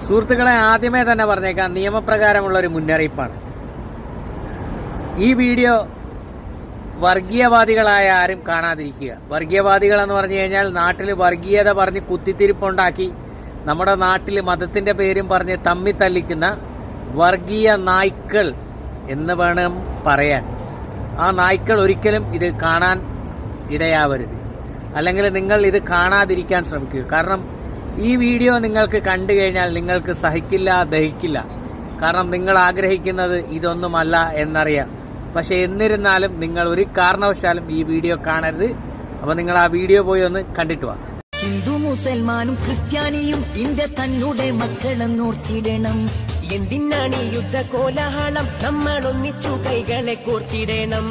സുഹൃത്തുക്കളെ, ആദ്യമേ തന്നെ പറഞ്ഞേക്കാം, നിയമപ്രകാരമുള്ള ഒരു മുന്നറിയിപ്പാണ്. ഈ വീഡിയോ വർഗീയവാദികളായ ആരും കാണാതിരിക്കുക. വർഗീയവാദികൾ എന്ന് പറഞ്ഞു കഴിഞ്ഞാൽ നാട്ടിൽ വർഗീയത പറഞ്ഞ് കുത്തിത്തിരിപ്പുണ്ടാക്കി നമ്മുടെ നാട്ടിൽ മതത്തിന്റെ പേരും പറഞ്ഞ് തമ്മി തല്ലിക്കുന്ന വർഗീയ നായ്ക്കൾ എന്ന് വേണം പറയാൻ. ആ നായ്ക്കൾ ഒരിക്കലും ഇത് കാണാൻ ഇടയാവരുത്, അല്ലെങ്കിൽ നിങ്ങൾ ഇത് കാണാതിരിക്കാൻ ശ്രമിക്കുക. കാരണം ഈ വീഡിയോ നിങ്ങൾക്ക് കണ്ടു കഴിഞ്ഞാൽ നിങ്ങൾക്ക് സഹിക്കില്ല, ദഹിക്കില്ല. കാരണം നിങ്ങൾ ആഗ്രഹിക്കുന്നത് ഇതൊന്നുമല്ല എന്നറിയാം. പക്ഷെ എന്നിരുന്നാലും നിങ്ങൾ ഒരു കാരണവശാലും ഈ വീഡിയോ കാണരുത്. അപ്പൊ നിങ്ങൾ ആ വീഡിയോ പോയി ഒന്ന് കണ്ടിട്ട് വാ. ഹിന്ദു മുസൽമാനും ക്രിസ്ത്യാനിയും ഇന്ത്യ തന്നെ മക്കളെന്നോർത്തിടണം. എന്തിനാണ് യുദ്ധ കോലാഹലം? നമ്മൾ ഒന്നിച്ചു കൈകളെ കോർത്തിടണം.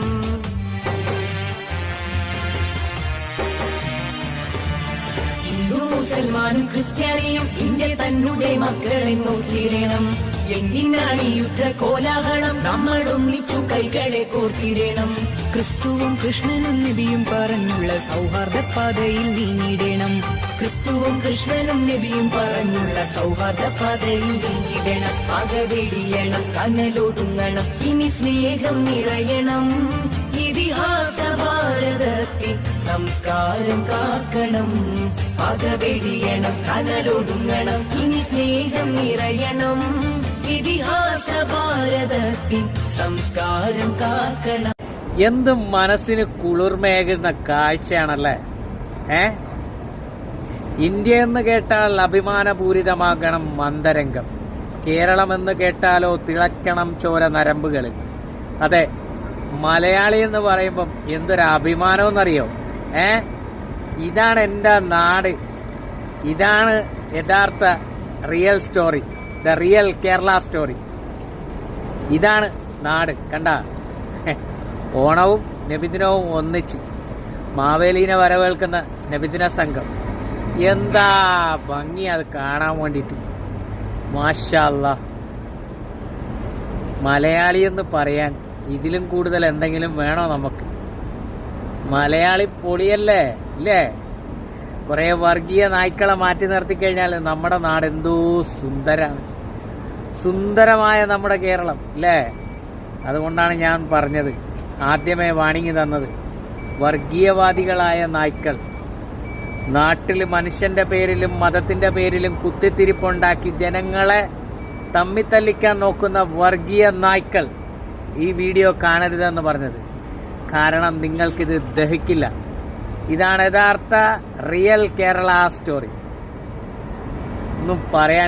ഹിന്ദു മുസൽമാനും ക്രിസ്ത്യാനിയും ഇന്ത്യ തന്നെ മക്കളെന്നോർത്തിടണം. എന്തിനാണ് യുദ്ധ കോലാഹലം? നമ്മൾ ഒന്നിച്ചു കൈകളെ കോർത്തിടണം. ക്രിസ്തുവും കൃഷ്ണനും നബിയും പറഞ്ഞുള്ള സൗഹാർദ്ദ പാതയിൽ നീങ്ങിടണം. ക്രിസ്തുവും കൃഷ്ണനും നബിയും പറഞ്ഞുള്ള സൗഹാർദ്ദ പാതയിൽ നീങ്ങിടണം. പകവെടിയണം, കനലൊടുങ്ങണം, ഇനി സ്നേഹം നിറയണം. ഇതിഹാസ ഭാരതത്തിൽ സംസ്കാരം കാക്കണം. പകവെടിയണം, കനലൊടുങ്ങണം, ഇനി സ്നേഹം നിറയണം. ഇതിഹാസ ഭാരതത്തിൽ സംസ്കാരം കാക്കണം. എന്ത് മനസ്സിന് കുളിർമേകുന്ന കാഴ്ചയാണല്ലേ. ഇന്ത്യ എന്ന് കേട്ടാൽ അഭിമാനപൂരിതമാകണം മന്ദരംഗം. കേരളം എന്ന് കേട്ടാലോ തിളക്കണം ചോര നരമ്പുകളിൽ. അതെ, മലയാളി എന്ന് പറയുമ്പം എന്തൊരു അഭിമാനമെന്നറിയോ. ഇതാണ് എൻ്റെ നാട്. ഇതാണ് യഥാർത്ഥ real story, the real Kerala story. ഇതാണ് നാട്. കണ്ട, ഓണവും നബിദിനവും ഒന്നിച്ച് മാവേലീനെ വരവേൽക്കുന്ന നബിദിന സംഘം. എന്താ ഭംഗി അത് കാണാൻ വേണ്ടിയിട്ട്. മാഷാ അല്ലാഹ്. മലയാളി എന്ന് പറയാൻ ഇതിലും കൂടുതൽ എന്തെങ്കിലും വേണോ നമുക്ക്? മലയാളി പൊളിയല്ലേ ഇല്ലേ? കുറെ വർഗീയ നായ്ക്കളെ മാറ്റി നിർത്തിക്കഴിഞ്ഞാൽ നമ്മുടെ നാട് എന്തോ സുന്ദരാണ്. സുന്ദരമായ നമ്മുടെ കേരളം ഇല്ലേ? അതുകൊണ്ടാണ് ഞാൻ പറഞ്ഞത്, ആദ്യമേ വാണിംഗ് തന്നത്. വർഗീയവാദികളായ നായ്ക്കൾ നാട്ടിൽ മനുഷ്യന്റെ പേരിലും മതത്തിന്റെ പേരിലും കുത്തിത്തിരിപ്പുണ്ടാക്കി ജനങ്ങളെ തമ്മിത്തല്ലിക്കാൻ നോക്കുന്ന വർഗീയ നായ്ക്കൾ ഈ വീഡിയോ കാണരുതെന്ന് പറഞ്ഞത്. കാരണം നിങ്ങൾക്കിത് ദഹിക്കില്ല. ഇതാണ് യഥാർത്ഥ റിയൽ കേരള സ്റ്റോറി. ഒന്നും പറയാൻ